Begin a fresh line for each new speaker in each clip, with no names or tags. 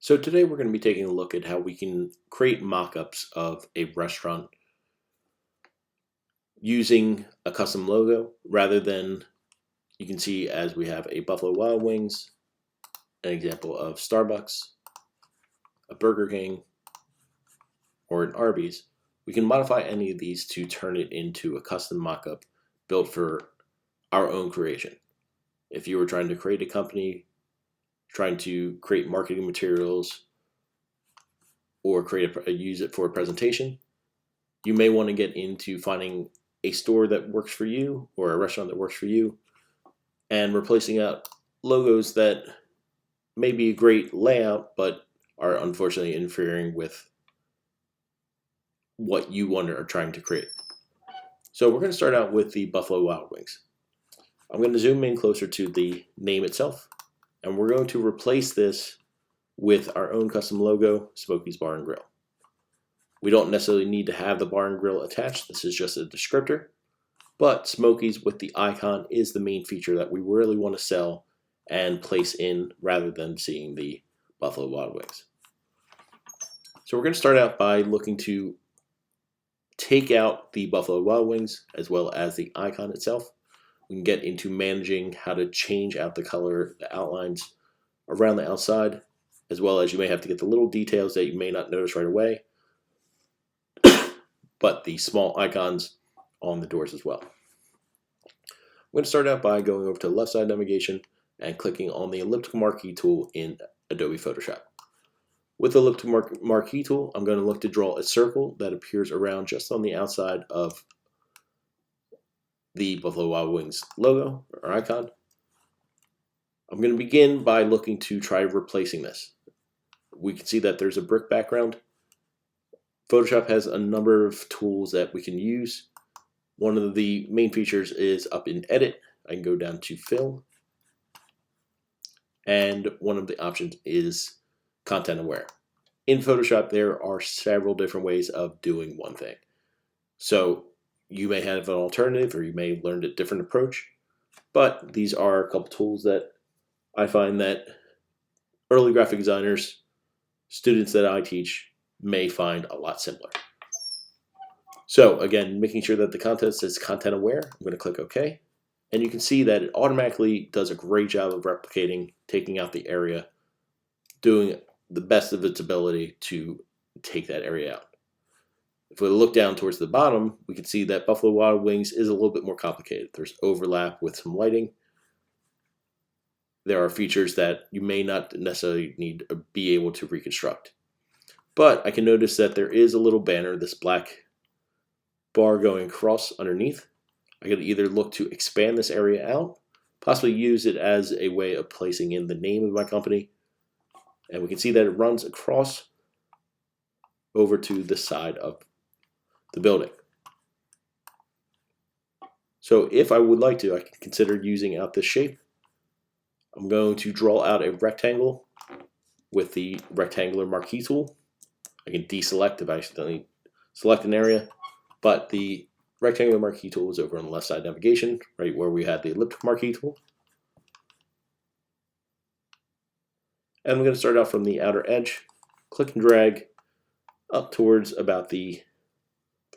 So today we're going to be taking a look at how we can create mock-ups of a restaurant using a custom logo rather than, you can see as we have a Buffalo Wild Wings, an example of Starbucks, a Burger King, or an Arby's. We can modify any of these to turn it into a custom mock-up built for our own creation. If you were trying to create a company, trying to create marketing materials, or use it for a presentation, you may want to get into finding a store that works for you or a restaurant that works for you and replacing out logos that may be a great layout but are unfortunately interfering with what you are trying to create. So we're going to start out with the Buffalo Wild Wings. I'm going to zoom in closer to the name itself, and we're going to replace this with our own custom logo, Smokey's Bar and Grill. We don't necessarily need to have the bar and grill attached. This is just a descriptor. But Smokey's with the icon is the main feature that we really want to sell and place in rather than seeing the Buffalo Wild Wings. So we're going to start out by looking to take out the Buffalo Wild Wings as well as the icon itself. We can get into managing how to change out the color, the outlines around the outside, as well as you may have to get the little details that you may not notice right away, but the small icons on the doors as well. I'm going to start out by going over to the left side navigation and clicking on the elliptical marquee tool in Adobe Photoshop. With the elliptical marquee tool, I'm going to look to draw a circle that appears around just on the outside of the Buffalo Wild Wings logo or icon. I'm going to begin by looking to try replacing this. We can see that there's a brick background. Photoshop has a number of tools that we can use. One of the main features is up in Edit. I can go down to Fill. And one of the options is Content Aware. In Photoshop, there are several different ways of doing one thing. So you may have an alternative or you may have learned a different approach. But these are a couple tools that I find that early graphic designers, students that I teach, may find a lot simpler. So again, making sure that the content says content aware, I'm going to click OK. And you can see that it automatically does a great job of replicating, taking out the area, doing the best of its ability to take that area out. If we look down towards the bottom, we can see that Buffalo Wild Wings is a little bit more complicated. There's overlap with some lighting. There are features that you may not necessarily need to be able to reconstruct. But I can notice that there is a little banner, this black bar going across underneath. I could either look to expand this area out, possibly use it as a way of placing in the name of my company. And we can see that it runs across over to the side of the building. So if I would like to, I can consider using out this shape. I'm going to draw out a rectangle with the rectangular marquee tool. I can deselect if I accidentally select an area, but the rectangular marquee tool is over on the left side navigation, right where we had the elliptical marquee tool. And I'm going to start out from the outer edge, click and drag up towards about the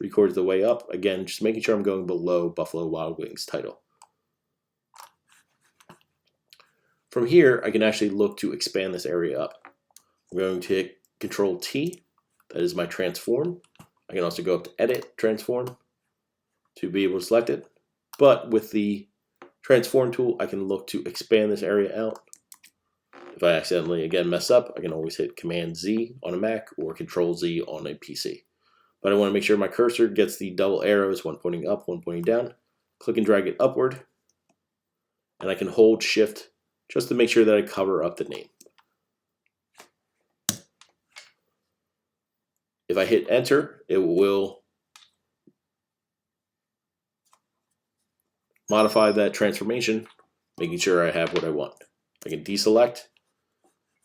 3/4 of the way up. Again, just making sure I'm going below Buffalo Wild Wings title. From here, I can actually look to expand this area up. I'm going to hit Control T. That is my transform. I can also go up to Edit Transform to be able to select it. But with the transform tool, I can look to expand this area out. If I accidentally again mess up, I can always hit Command Z on a Mac or Control Z on a PC. But I want to make sure my cursor gets the double arrows, one pointing up, one pointing down. Click and drag it upward. And I can hold Shift just to make sure that I cover up the name. If I hit enter, it will modify that transformation, making sure I have what I want. I can deselect.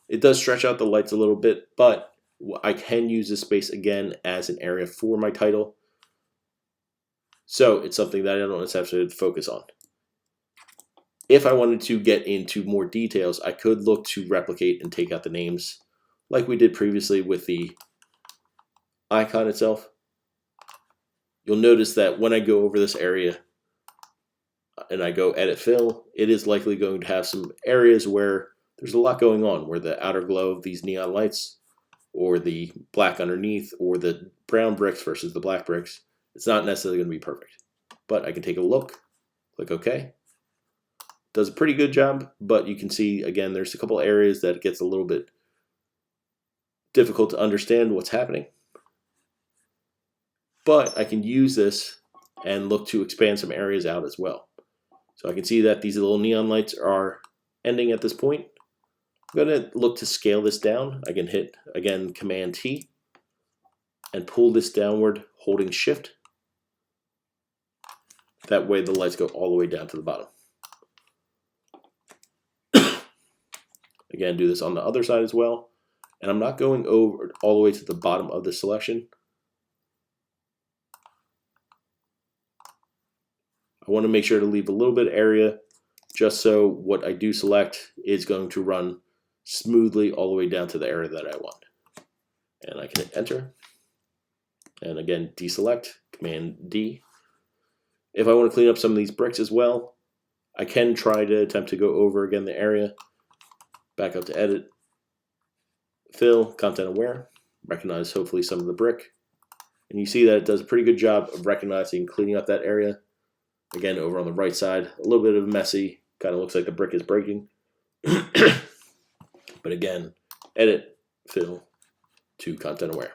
It does stretch out the lights a little bit, but I can use this space again as an area for my title. So it's something that I don't necessarily have to focus on. If I wanted to get into more details, I could look to replicate and take out the names like we did previously with the icon itself, you'll notice that when I go over this area and I go edit fill, it is likely going to have some areas where there's a lot going on, where the outer glow of these neon lights, or the black underneath, or the brown bricks versus the black bricks, it's not necessarily going to be perfect. But I can take a look, click OK. Does a pretty good job, but you can see, again, there's a couple areas that it gets a little bit difficult to understand what's happening. But I can use this and look to expand some areas out as well. So I can see that these little neon lights are ending at this point. I'm going to look to scale this down. I can hit, again, Command T and pull this downward holding Shift. That way the lights go all the way down to the bottom. Again, do this on the other side as well. And I'm not going over all the way to the bottom of the selection. I want to make sure to leave a little bit of area just so what I do select is going to run smoothly all the way down to the area that I want. And I can hit enter. And again, deselect, Command D. If I want to clean up some of these bricks as well, I can try to attempt to go over again the area. Back up to edit, fill, content aware, recognize hopefully some of the brick. And you see that it does a pretty good job of recognizing cleaning up that area. Again, over on the right side, a little bit of messy, kind of looks like the brick is breaking. But again, edit, fill to content aware.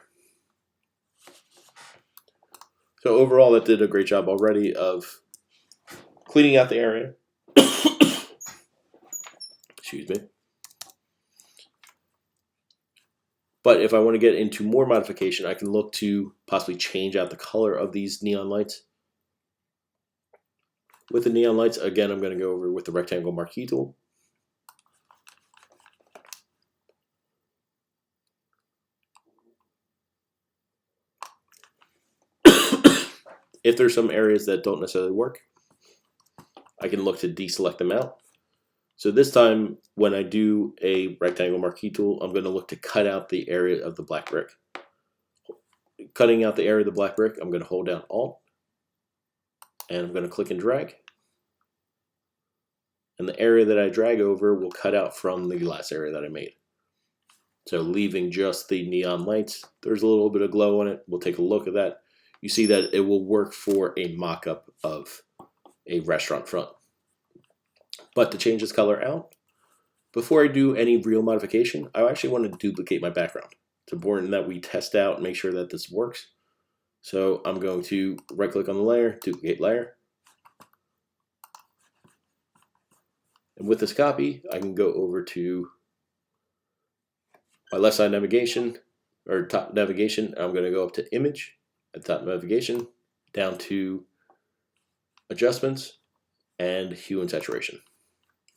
So overall, that did a great job already of cleaning out the area. Excuse me. But if I want to get into more modification, I can look to possibly change out the color of these neon lights. With the neon lights, again, I'm going to go over with the rectangle marquee tool. If there's some areas that don't necessarily work, I can look to deselect them out. So this time, when I do a rectangle marquee tool, I'm going to look to cut out the area of the black brick. Cutting out the area of the black brick, I'm going to hold down Alt, and I'm going to click and drag. And the area that I drag over will cut out from the last area that I made. So leaving just the neon lights, there's a little bit of glow on it. We'll take a look at that. You see that it will work for a mock-up of a restaurant front. But to change this color out, before I do any real modification, I actually want to duplicate my background. It's important that we test out and make sure that this works. So I'm going to right-click on the layer, duplicate layer. And with this copy, I can go over to my left side navigation, or top navigation. I'm going to go up to image at top navigation, down to adjustments and hue and saturation.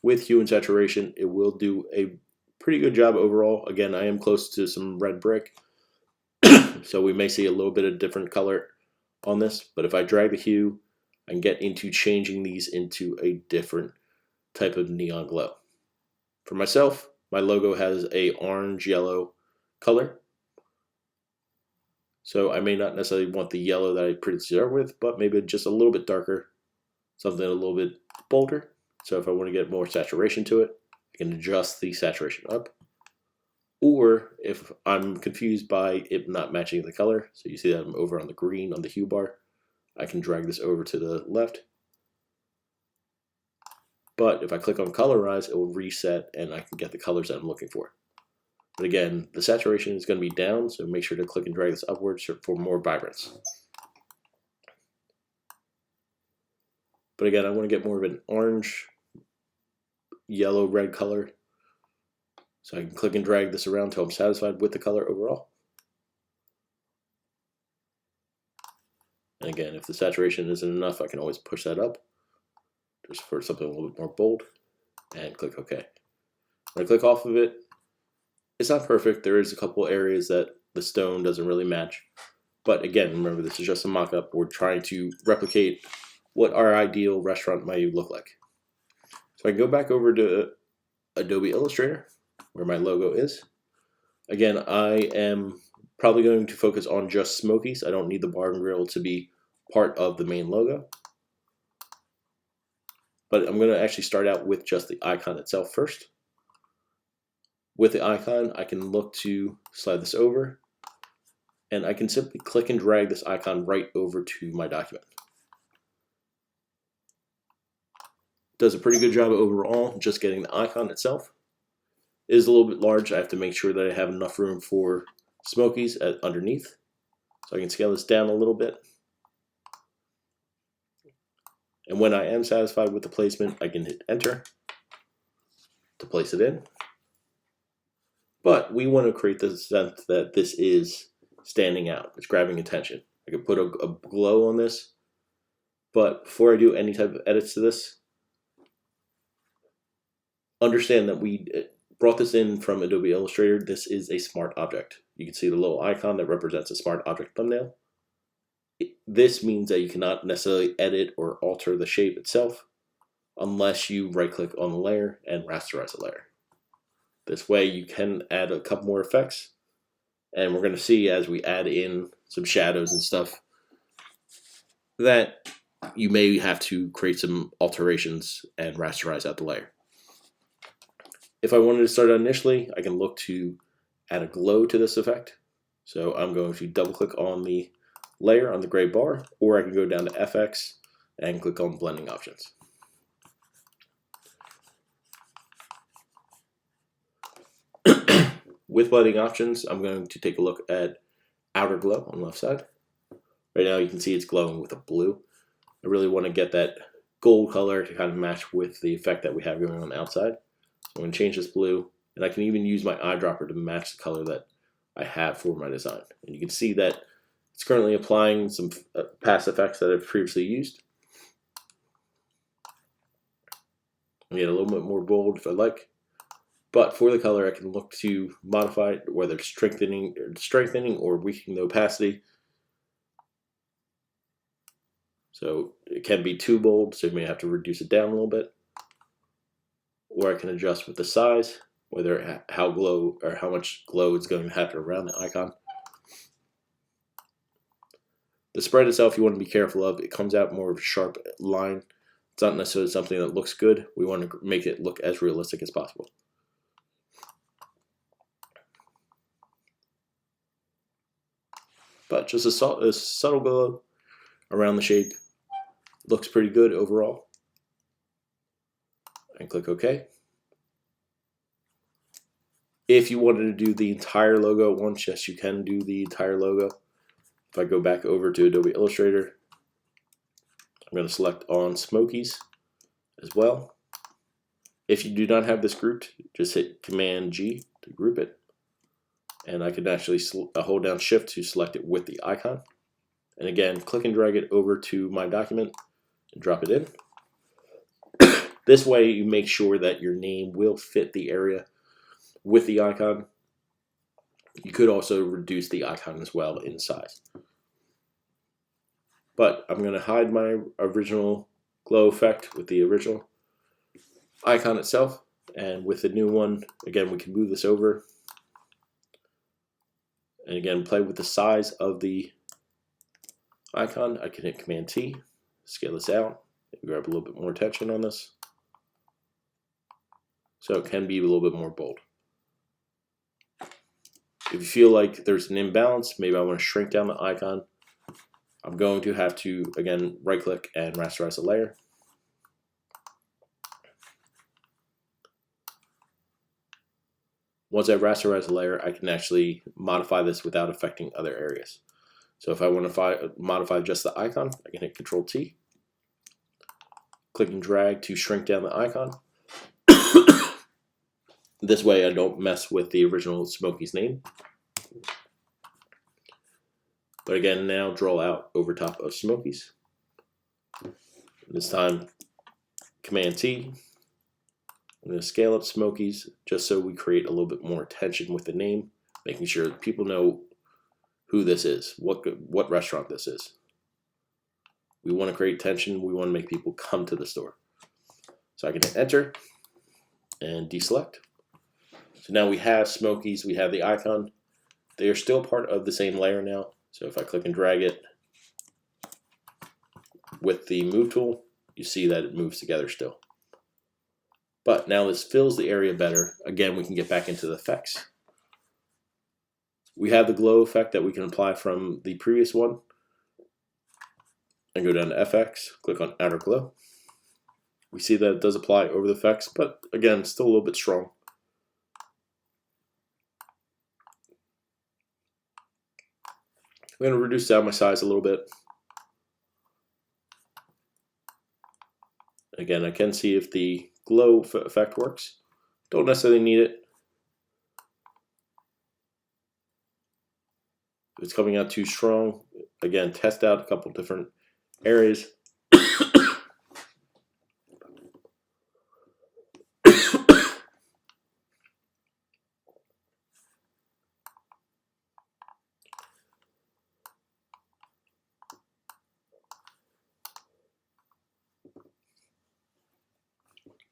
With hue and saturation, it will do a pretty good job overall. Again, I am close to some red brick, so we may see a little bit of different color on this. But if I drag the hue, I can get into changing these into a different type of neon glow. For myself, my logo has a orange-yellow color. So I may not necessarily want the yellow that I previously started with, but maybe just a little bit darker, something a little bit bolder. So if I want to get more saturation to it, I can adjust the saturation up. Or if I'm confused by it not matching the color, so you see that I'm over on the green on the hue bar, I can drag this over to the left. But if I click on colorize, it will reset and I can get the colors that I'm looking for. But again, the saturation is going to be down, so make sure to click and drag this upwards for more vibrance. But again, I want to get more of an orange, yellow, red color. So I can click and drag this around until I'm satisfied with the color overall. And again, if the saturation isn't enough, I can always push that up just for something a little bit more bold and click OK. When I click off of it, it's not perfect. There is a couple areas that the stone doesn't really match. But again, remember, this is just a mock-up. We're trying to replicate what our ideal restaurant might look like. So I can go back over to Adobe Illustrator, where my logo is. Again, I am probably going to focus on just Smokies. I don't need the bar and grill to be part of the main logo. But I'm going to actually start out with just the icon itself first. With the icon, I can look to slide this over, and I can simply click and drag this icon right over to my document. Does a pretty good job overall just getting the icon itself. It is a little bit large. I have to make sure that I have enough room for Smokies underneath. So I can scale this down a little bit. And when I am satisfied with the placement, I can hit enter to place it in. But we want to create the sense that this is standing out. It's grabbing attention. I could put a glow on this. But before I do any type of edits to this, understand that we brought this in from Adobe Illustrator. This is a smart object. You can see the little icon that represents a smart object thumbnail. This means that you cannot necessarily edit or alter the shape itself unless you right click on the layer and rasterize the layer. This way you can add a couple more effects, and we're going to see as we add in some shadows and stuff that you may have to create some alterations and rasterize out the layer. If I wanted to start out initially, I can look to add a glow to this effect. So I'm going to double click on the layer on the gray bar, or I can go down to FX and click on blending options. With blending options, I'm going to take a look at outer glow on the left side. Right now you can see it's glowing with a blue. I really want to get that gold color to kind of match with the effect that we have going on the outside. So I'm going to change this blue, and I can even use my eyedropper to match the color that I have for my design. And you can see that it's currently applying some past effects that I've previously used. I'll get a little bit more bold if I like. But for the color, I can look to modify it, whether it's strengthening or weakening the opacity. So it can be too bold, so you may have to reduce it down a little bit. Or I can adjust with the size, whether how much glow it's going to have around the icon. The spread itself, you want to be careful of. It comes out more of a sharp line. It's not necessarily something that looks good. We want to make it look as realistic as possible. But just a subtle glow around the shape looks pretty good overall. And click OK. If you wanted to do the entire logo at once, yes, you can do the entire logo. If I go back over to Adobe Illustrator, I'm going to select on Smokies as well. If you do not have this grouped, just hit Command G to group it. And I can actually hold down Shift to select it with the icon. And again, click and drag it over to my document and drop it in. This way you make sure that your name will fit the area with the icon. You could also reduce the icon as well in size. But I'm going to hide my original glow effect with the original icon itself. And with the new one, again, we can move this over. And again, play with the size of the icon. I can hit Command T, scale this out, maybe grab a little bit more attention on this. So it can be a little bit more bold. If you feel like there's an imbalance, maybe I want to shrink down the icon. I'm going to have to, again, right click and rasterize the layer. Once I've rasterized the layer, I can actually modify this without affecting other areas. So if I want to modify just the icon, I can hit Control T. Click and drag to shrink down the icon. This way I don't mess with the original Smokies name. But again, now draw out over top of Smokies. This time, Command T. I'm going to scale up Smokies just so we create a little bit more attention with the name, making sure that people know who this is, what restaurant this is. We want to create tension. We want to make people come to the store. So I can hit Enter and deselect. So now we have smokies, we have the icon. They are still part of the same layer now. So if I click and drag it with the move tool, you see that it moves together still. But now this fills the area better. Again, we can get back into the effects. We have the glow effect that we can apply from the previous one. And go down to FX, click on Outer Glow. We see that it does apply over the effects, but again, still a little bit strong. I'm going to reduce down my size a little bit. Again, I can see if the glow effect works. Don't necessarily need it. If it's coming out too strong, again, test out a couple different areas.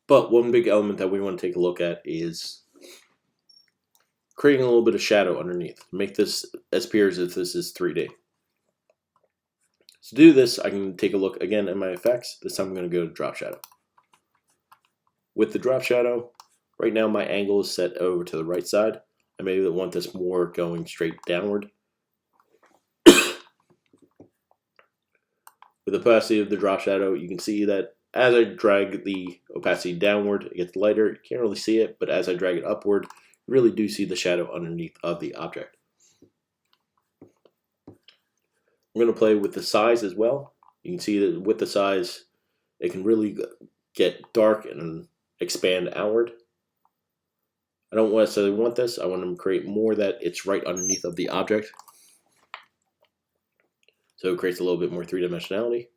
But one big element that we want to take a look at is creating a little bit of shadow underneath. Make this appear as if this is 3D. To do this, I can take a look again at my effects. This time I'm going to go to drop shadow. With the drop shadow, right now my angle is set over to the right side. I maybe want this more going straight downward. With the opacity of the drop shadow, you can see that as I drag the opacity downward, it gets lighter. You can't really see it, but as I drag it upward, you really do see the shadow underneath of the object. I'm going to play with the size as well. You can see that with the size, it can really get dark and expand outward. I don't necessarily want this. I want to create more that it's right underneath of the object. So it creates a little bit more three-dimensionality.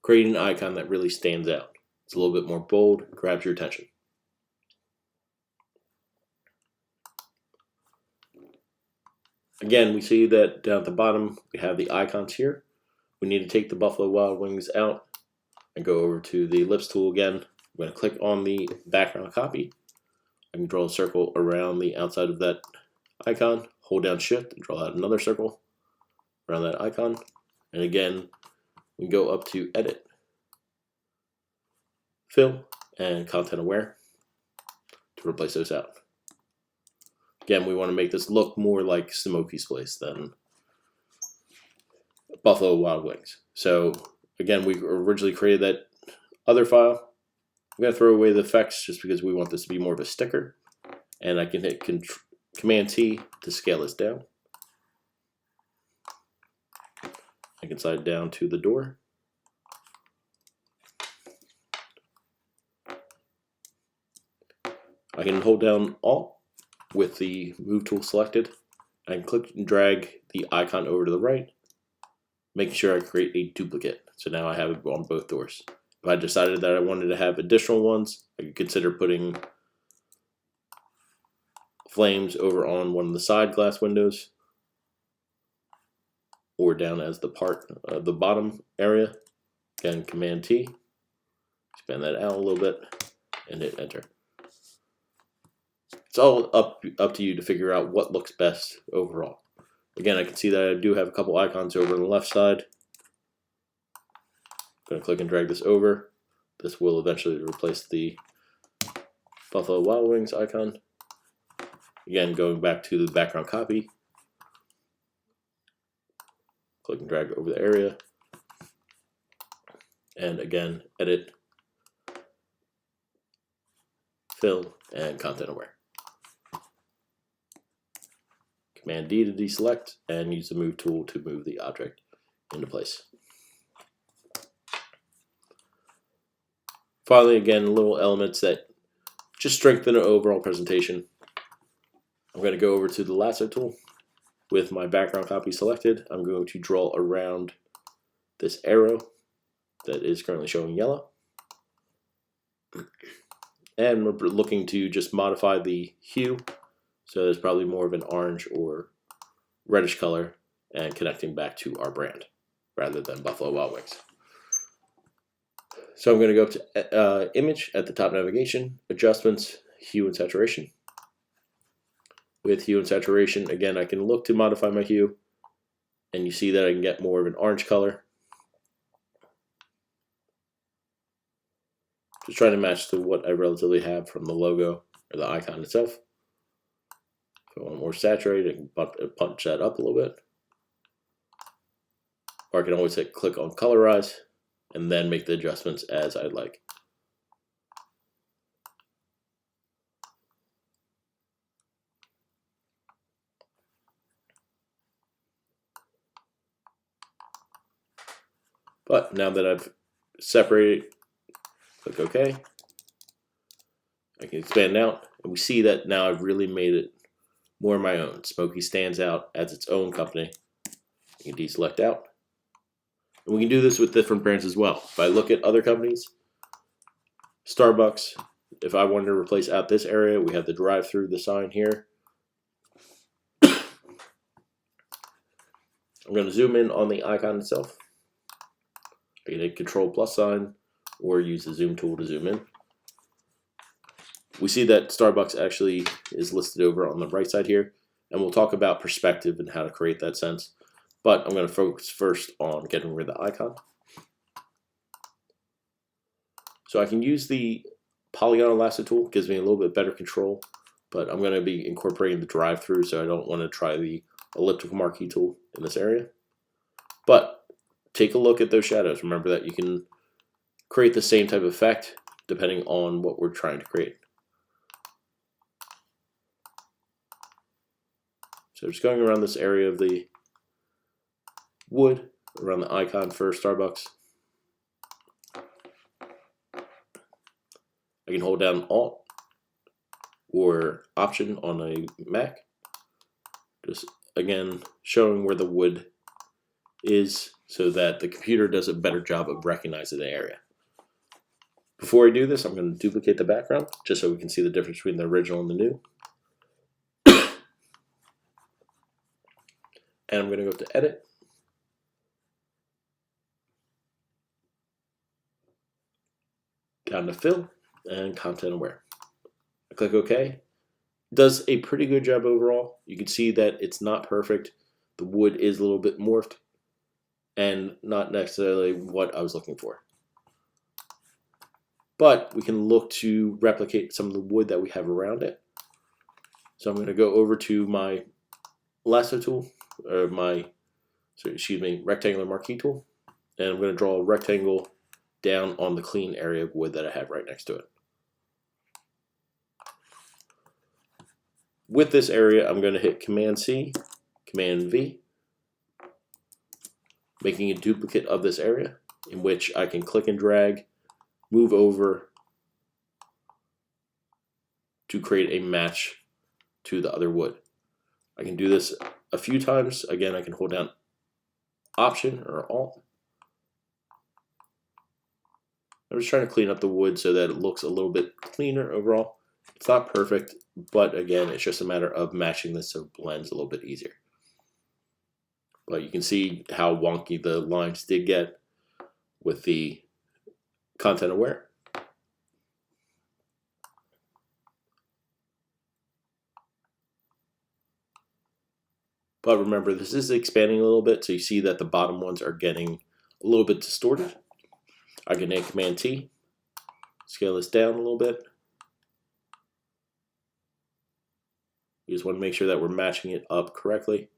Creating an icon that really stands out. It's a little bit more bold, grabs your attention. Again, we see that down at the bottom, we have the icons here. We need to take the Buffalo Wild Wings out and go over to the ellipse tool again. I'm going to click on the background copy. I can draw a circle around the outside of that icon, hold down Shift and draw out another circle around that icon. And again, we go up to Edit, Fill, and Content Aware to replace those out. Again, we want to make this look more like Smokey's Place than Buffalo Wild Wings. So again, we originally created that other file. I'm going to throw away the effects just because we want this to be more of a sticker. And I can hit Command T to scale this down. I can slide down to the door. I can hold down Alt with the Move tool selected. I can click and drag the icon over to the right, making sure I create a duplicate. So now I have it on both doors. If I decided that I wanted to have additional ones, I could consider putting flames over on one of the side glass windows or down as the part of the bottom area. Again, Command T, expand that out a little bit, and hit Enter. It's all up to you to figure out what looks best overall. Again, I can see that I do have a couple icons over on the left side. I'm going to click and drag this over. This will eventually replace the Buffalo Wild Wings icon. Again, going back to the background copy. Click and drag over the area. And again, Edit, Fill, and Content Aware. Command D to deselect and use the Move tool to move the object into place. Finally, again, little elements that just strengthen the overall presentation. I'm going to go over to the Lasso tool. With my background copy selected, I'm going to draw around this arrow that is currently showing yellow. And we're looking to just modify the hue. So there's probably more of an orange or reddish color and connecting back to our brand rather than Buffalo Wild Wings. So I'm going to go up to Image at the top navigation, Adjustments, Hue and Saturation. With Hue and Saturation, again, I can look to modify my hue, and you see that I can get more of an orange color. Just trying to match to what I relatively have from the logo or the icon itself. If I want more saturated, I can punch that up a little bit. Or I can always click on Colorize and then make the adjustments as I'd like. But now that I've separated, click OK. I can expand out, and we see that now I've really made it more my own. Smoky stands out as its own company. You can deselect out. And we can do this with different brands as well. If I look at other companies, Starbucks, if I wanted to replace out this area, we have the drive-through, the sign here. I'm going to zoom in on the icon itself. I can hit Control plus sign or use the zoom tool to zoom in. We see that Starbucks actually is listed over on the right side here, and we'll talk about perspective and how to create that sense. But I'm going to focus first on getting rid of the icon. So I can use the Polygonal Lasso tool, it gives me a little bit better control, but I'm going to be incorporating the drive-through, so I don't want to try the elliptical marquee tool in this area. But take a look at those shadows. Remember that you can create the same type of effect depending on what we're trying to create. So just going around this area of the wood, around the icon for Starbucks. I can hold down Alt or Option on a Mac. Just again showing where the wood is so that the computer does a better job of recognizing the area. Before I do this, I'm going to duplicate the background just so we can see the difference between the original and the new. And I'm going to go to Edit. Down to Fill and Content Aware. I click OK. Does a pretty good job overall. You can see that it's not perfect. The wood is a little bit morphed and not necessarily what I was looking for. But we can look to replicate some of the wood that we have around it. So I'm going to go over to my lasso tool, or rectangular marquee tool, and I'm going to draw a rectangle down on the clean area of wood that I have right next to it. With this area, I'm going to hit Command C, Command V, making a duplicate of this area in which I can click and drag, move over to create a match to the other wood. I can do this a few times. Again, I can hold down Option or Alt. I'm just trying to clean up the wood so that it looks a little bit cleaner overall. It's not perfect, but again, it's just a matter of matching this so it blends a little bit easier. But you can see how wonky the lines did get with the Content Aware. But remember, this is expanding a little bit, so you see that the bottom ones are getting a little bit distorted. I can hit Command T, scale this down a little bit. You just want to make sure that we're matching it up correctly.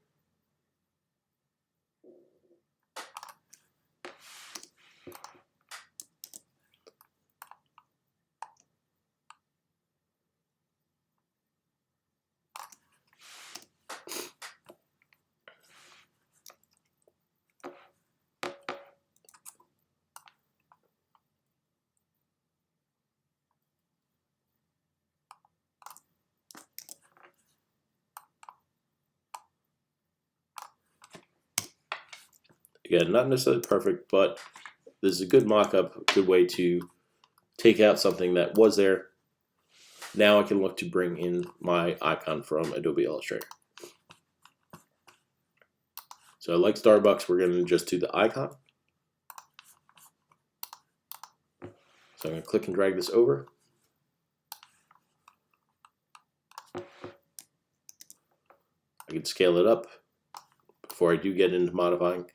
Again, not necessarily perfect, but this is a good mock-up, a good way to take out something that was there. Now I can look to bring in my icon from Adobe Illustrator. So like Starbucks, we're going to just do the icon. So I'm going to click and drag this over. I can scale it up before I do get into modifying.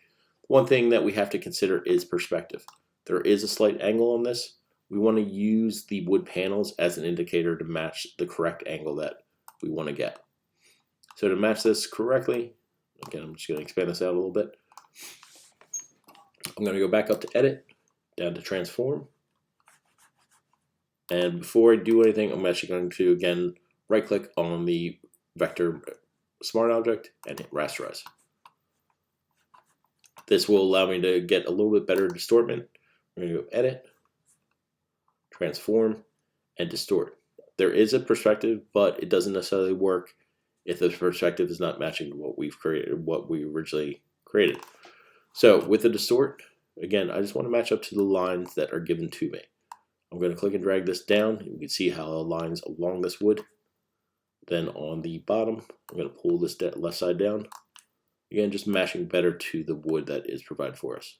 One thing that we have to consider is perspective. There is a slight angle on this. We want to use the wood panels as an indicator to match the correct angle that we want to get. So to match this correctly, again, I'm just going to expand this out a little bit. I'm going to go back up to Edit, down to Transform. And before I do anything, I'm actually going to, again, right-click on the Vector Smart Object and hit Rasterize. This will allow me to get a little bit better distortment. I'm going to go Edit, Transform, and Distort. There is a perspective, but it doesn't necessarily work if the perspective is not matching what we've created, what we originally created. So with the Distort, again, I just want to match up to the lines that are given to me. I'm going to click and drag this down. You can see how it aligns along this wood. Then on the bottom, I'm going to pull this left side down. Again, just matching better to the wood that is provided for us.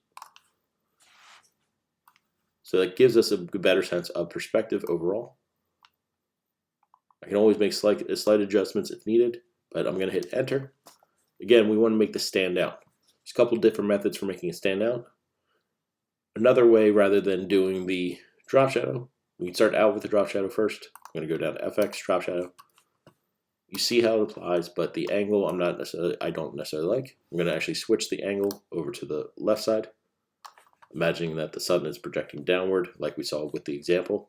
So that gives us a better sense of perspective overall. I can always make slight adjustments if needed, but I'm going to hit Enter. Again, we want to make this stand out. There's a couple different methods for making it stand out. Another way, rather than doing the drop shadow, we can start out with the drop shadow first. I'm going to go down to FX, drop shadow. You see how it applies, but the angle I don't necessarily like. I'm going to actually switch the angle over to the left side, imagining that the sun is projecting downward like we saw with the example.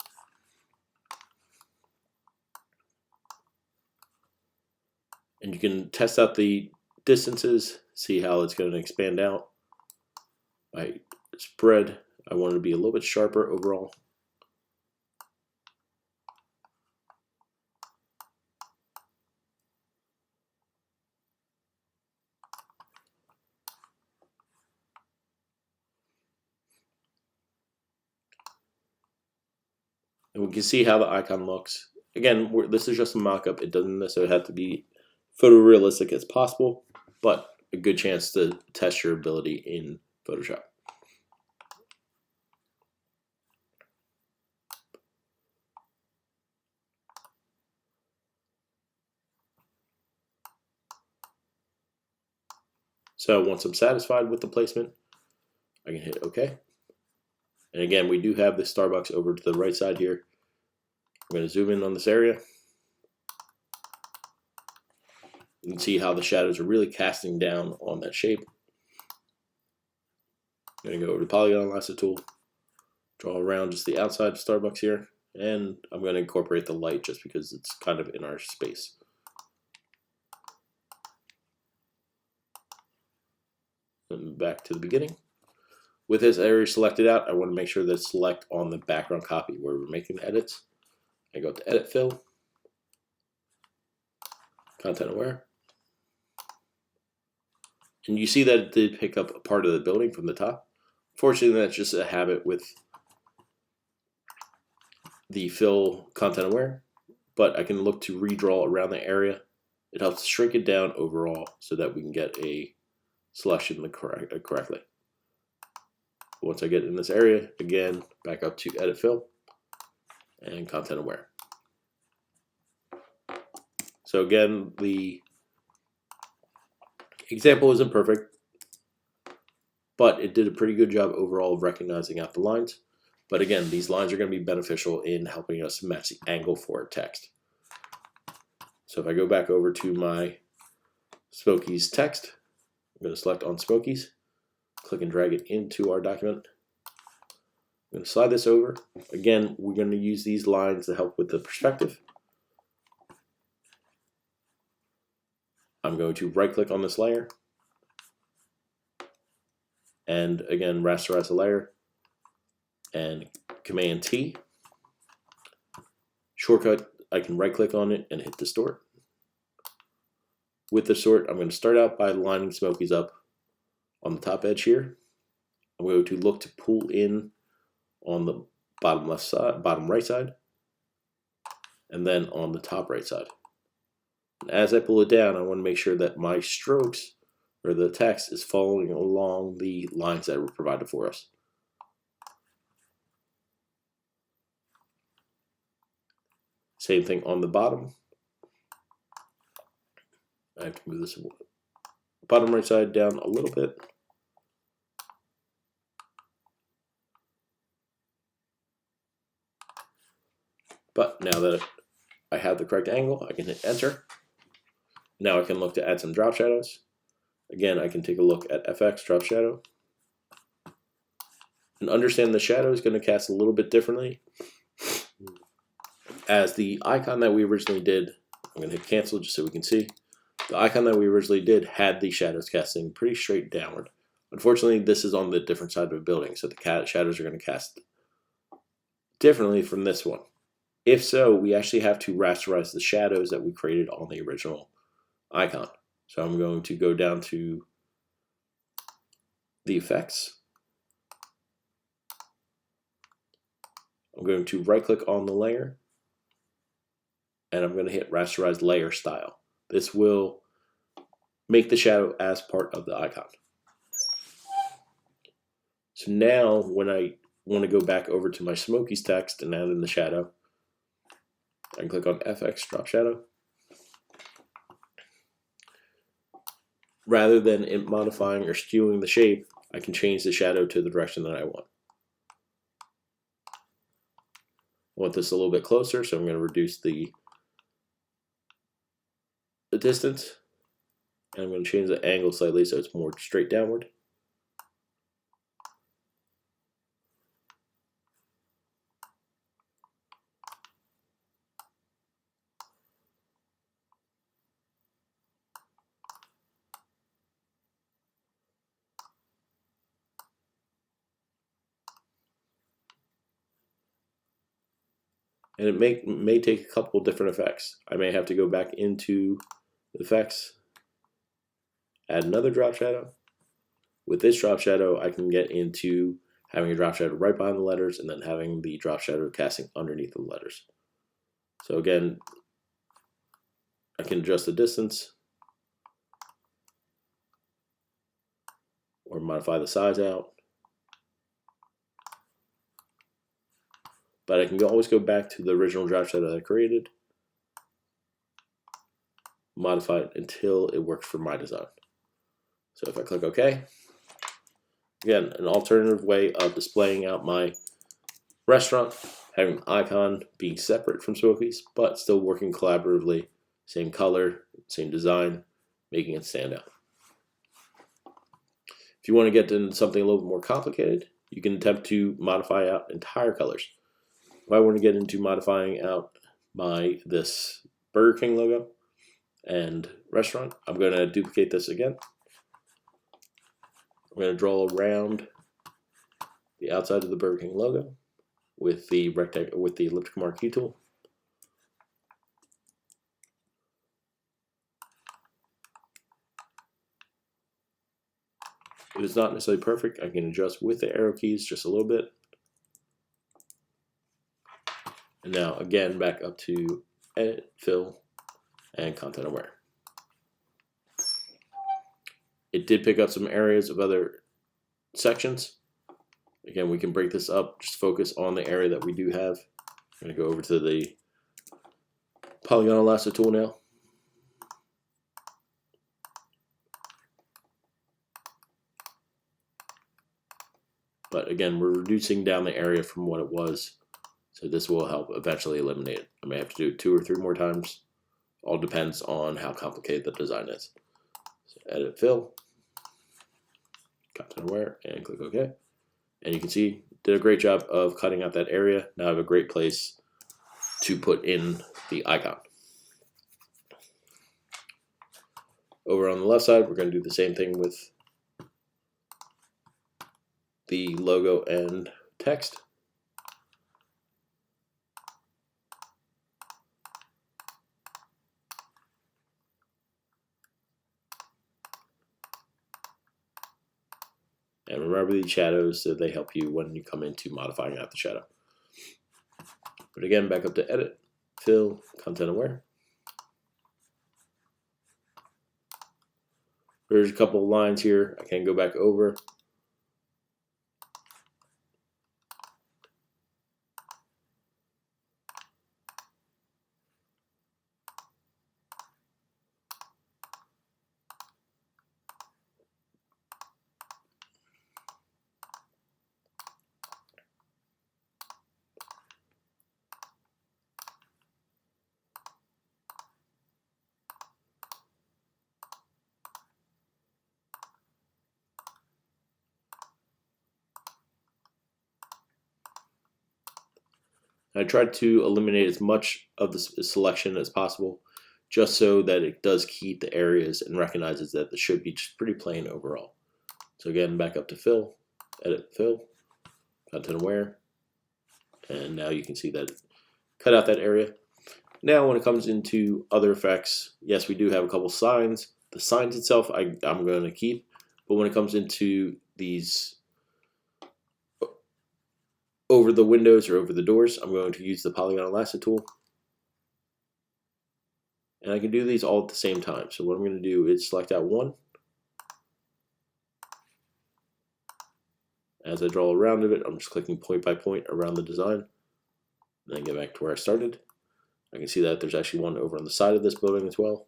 And you can test out the distances, see how it's going to expand out. My spread, I want it to be a little bit sharper overall. And we can see how the icon looks. Again, this is just a mock-up. It doesn't necessarily have to be photorealistic as possible, but a good chance to test your ability in Photoshop. So once I'm satisfied with the placement, I can hit OK. And again, we do have the Starbucks over to the right side here. I'm going to zoom in on this area. You can see how the shadows are really casting down on that shape. I'm going to go over to the Polygonal Lasso tool, draw around just the outside of Starbucks here, and I'm going to incorporate the light just because it's kind of in our space. And back to the beginning. With this area selected out, I want to make sure that it's select on the background copy where we're making the edits. I go to Edit Fill, Content Aware. And you see that it did pick up a part of the building from the top. Fortunately, that's just a habit with the Fill Content Aware, but I can look to redraw around the area. It helps shrink it down overall so that we can get a selection correctly. Once I get in this area, again, back up to Edit Fill and Content Aware. So again, the example isn't perfect, but it did a pretty good job overall of recognizing out the lines. But again, these lines are going to be beneficial in helping us match the angle for our text. So if I go back over to my Smokies text, I'm going to select on Smokies, click and drag it into our document. I'm going to slide this over. Again, we're going to use these lines to help with the perspective. I'm going to right click on this layer and again rasterize the layer and Command T. Shortcut, I can right click on it and hit Distort. With Distort, I'm going to start out by lining Smokies up on the top edge here. I'm going to look to pull in on the bottom left side, bottom right side, and then on the top right side. And as I pull it down, I want to make sure that my strokes or the text is following along the lines that were provided for us. Same thing on the bottom. I have to move this bottom right side down a little bit. But now that I have the correct angle, I can hit enter. Now I can look to add some drop shadows. Again, I can take a look at FX, drop shadow. And understand the shadow is going to cast a little bit differently. As the icon that we originally did, I'm going to hit cancel just so we can see. The icon that we originally did had the shadows casting pretty straight downward. Unfortunately, this is on the different side of the building, so the shadows are going to cast differently from this one. If so, we actually have to rasterize the shadows that we created on the original icon. So I'm going to go down to the effects. I'm going to right click on the layer and I'm going to hit rasterize layer style. This will make the shadow as part of the icon. So now when I want to go back over to my Smokies text and add in the shadow, I can click on FX, drop shadow. Rather than it modifying or skewing the shape, I can change the shadow to the direction that I want. I want this a little bit closer, so I'm going to reduce the distance. And I'm going to change the angle slightly so it's more straight downward. And it may take a couple different effects. I may have to go back into the effects, add another drop shadow. With this drop shadow, I can get into having a drop shadow right behind the letters and then having the drop shadow casting underneath the letters. So again, I can adjust the distance or modify the size out. But I can always go back to the original drop shadow that I created, modify it until it works for my design. So if I click OK, again, an alternative way of displaying out my restaurant, having an icon being separate from Smokies, but still working collaboratively, same color, same design, making it stand out. If you want to get into something a little bit more complicated, you can attempt to modify out entire colors. If I want to get into modifying out this Burger King logo and restaurant, I'm going to duplicate this again. I'm going to draw around the outside of the Burger King logo with the rectangle, with the elliptic marquee tool. If it's not necessarily perfect, I can adjust with the arrow keys just a little bit. And now again, back up to edit, fill, and content aware. It did pick up some areas of other sections. Again, we can break this up, just focus on the area that we do have. I'm going to go over to the Polygonal Lasso tool now. But again, we're reducing down the area from what it was. So this will help eventually eliminate it. I may have to do it 2 or 3 more times. All depends on how complicated the design is. So edit, fill, content aware, and click OK. And you can see, did a great job of cutting out that area. Now I have a great place to put in the icon. Over on the left side, we're going to do the same thing with the logo and text. And remember these shadows, so they help you when you come into modifying out the shadow. But again, back up to edit, fill, content aware. There's a couple of lines here I can go back over. I tried to eliminate as much of the selection as possible, just so that it does keep the areas and recognizes that this should be just pretty plain overall. So again, back up to fill, edit fill, content aware, and now you can see that cut out that area. Now when it comes into other effects, yes, we do have a couple signs. The signs itself I'm going to keep, but when it comes into these over the windows or over the doors, I'm going to use the Polygonal Lasso tool. And I can do these all at the same time. So what I'm going to do is select out one. As I draw around it, I'm just clicking point by point around the design. And then get back to where I started. I can see that there's actually one over on the side of this building as well.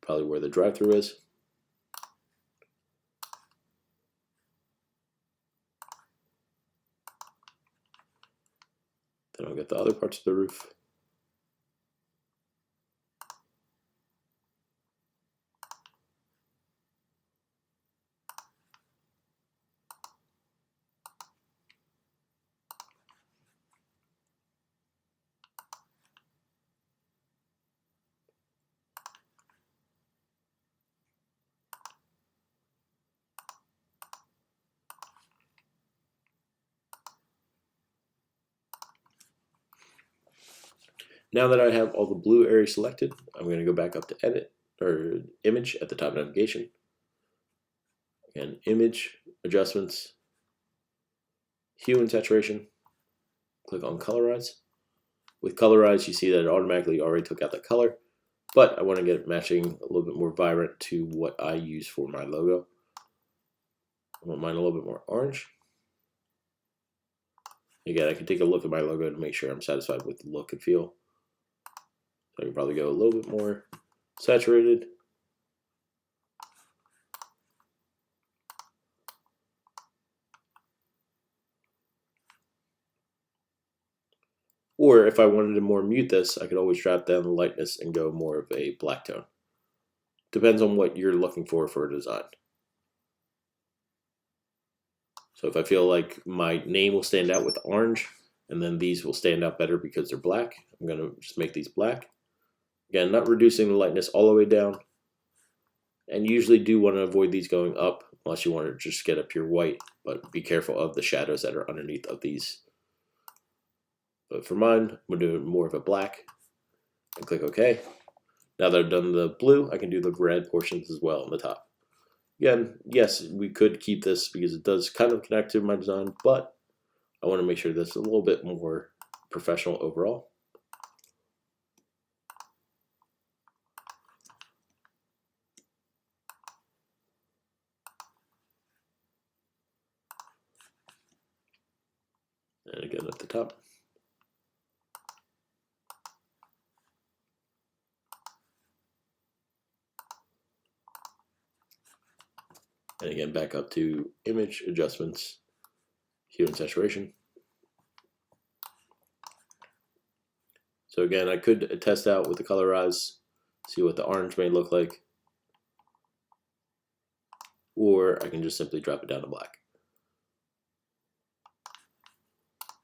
Probably where the drive-thru is. Then I'll get the other parts of the roof. Now that I have all the blue areas selected, I'm going to go back up to edit or image at the top navigation. Again, image, adjustments, hue and saturation. Click on colorize. With colorize, you see that it automatically already took out the color, but I want to get it matching a little bit more vibrant to what I use for my logo. I want mine a little bit more orange. Again, I can take a look at my logo to make sure I'm satisfied with the look and feel. So I can probably go a little bit more saturated. Or if I wanted to more mute this, I could always drop down the lightness and go more of a black tone. Depends on what you're looking for a design. So if I feel like my name will stand out with orange, and then these will stand out better because they're black, I'm going to just make these black. Again, not reducing the lightness all the way down. And usually do want to avoid these going up unless you want to just get a pure white, but be careful of the shadows that are underneath of these. But for mine, I'm going to do more of a black and click OK. Now that I've done the blue, I can do the red portions as well on the top. Again, yes, we could keep this because it does kind of connect to my design, but I want to make sure this is a little bit more professional overall. And again at the top. And again, back up to image, adjustments, hue and saturation. So again, I could test out with the colorize, see what the orange may look like. Or I can just simply drop it down to black.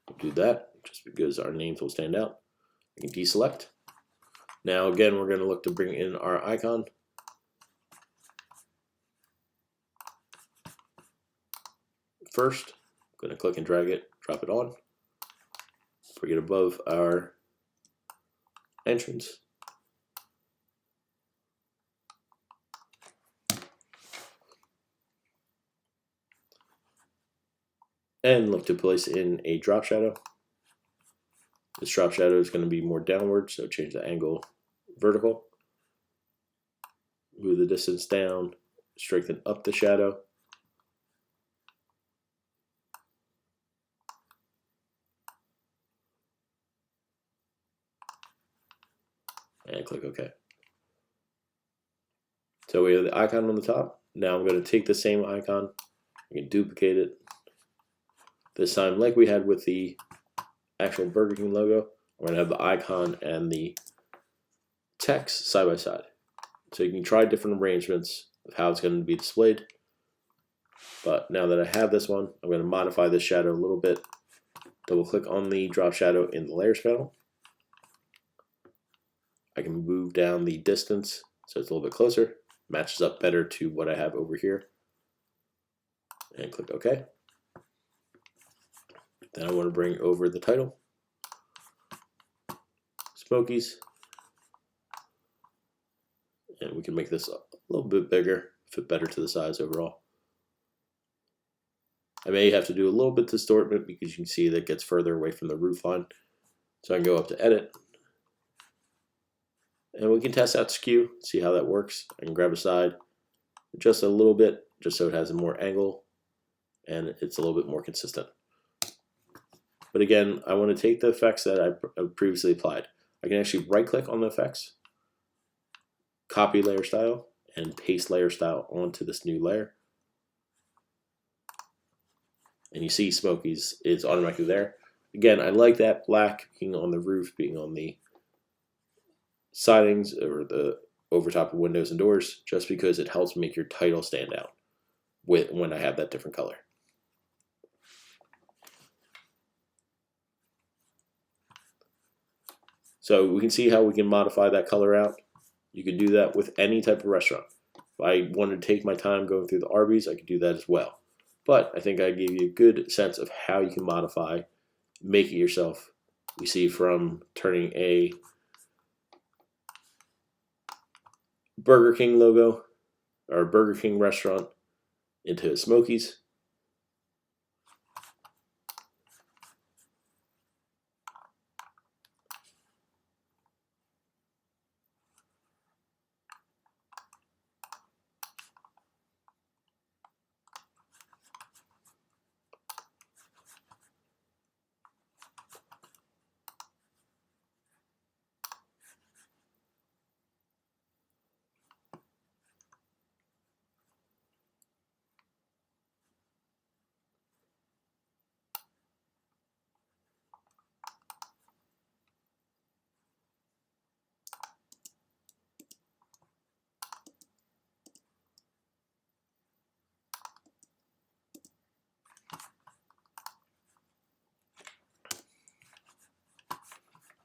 I'll do that just because our names will stand out. I can deselect. Now again, we're going to look to bring in our icon. First, I'm going to click and drag it, drop it on, bring it above our entrance. And look to place in a drop shadow. This drop shadow is going to be more downward, so change the angle vertical. Move the distance down strengthen up the shadow. And click OK. So we have the icon on the top. Now I'm going to take the same icon, I can duplicate it. This time, like we had with the actual Burger King logo, we're going to have the icon and the text side by side. So you can try different arrangements of how it's going to be displayed. But now that I have this one, I'm going to modify this shadow a little bit. Double click on the drop shadow in the layers panel. I can move down the distance so it's a little bit closer. Matches up better to what I have over here. And click OK. Then I want to bring over the title, Smokies. And we can make this a little bit bigger, fit better to the size overall. I may have to do a little bit distortment because you can see that it gets further away from the roof line. So I can go up to Edit. And we can test out skew, see how that works. I can grab a side, adjust it a little bit, just so it has a more angle, and it's a little bit more consistent. But again, I want to take the effects that I previously applied. I can actually right-click on the effects, copy layer style, and paste layer style onto this new layer. And you see Smokies is automatically there. Again, I like that black being on the roof, being on the sidings or the overtop of windows and doors, just because it helps make your title stand out when I have that different color. So we can see how we can modify that color out. You can do that with any type of restaurant. If I wanted to take my time going through the Arby's, I could do that as well. But I think I gave you a good sense of how you can modify, make it yourself. We see from turning a Burger King logo or a Burger King restaurant into a Smokies.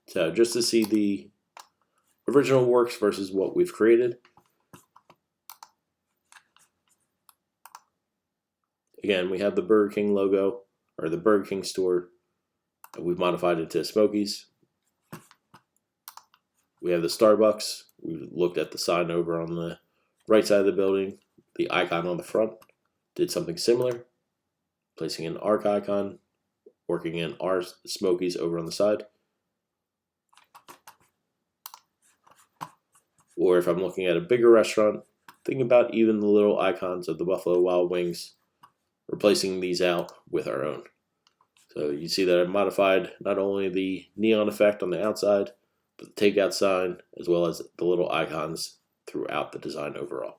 So just to see the original works versus what we've created. Again, we have the Burger King logo, or the Burger King store. We've modified it to Smokies. We have the Starbucks. We looked at the sign over on the right side of the building. The icon on the front did something similar, placing an arc icon, working in our Smokies over on the side. Or if I'm looking at a bigger restaurant, think about even the little icons of the Buffalo Wild Wings, replacing these out with our own. So you see that I've modified not only the neon effect on the outside, but the takeout sign, as well as the little icons throughout the design overall.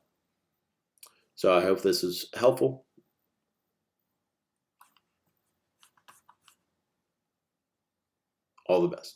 So I hope this is helpful. All the best.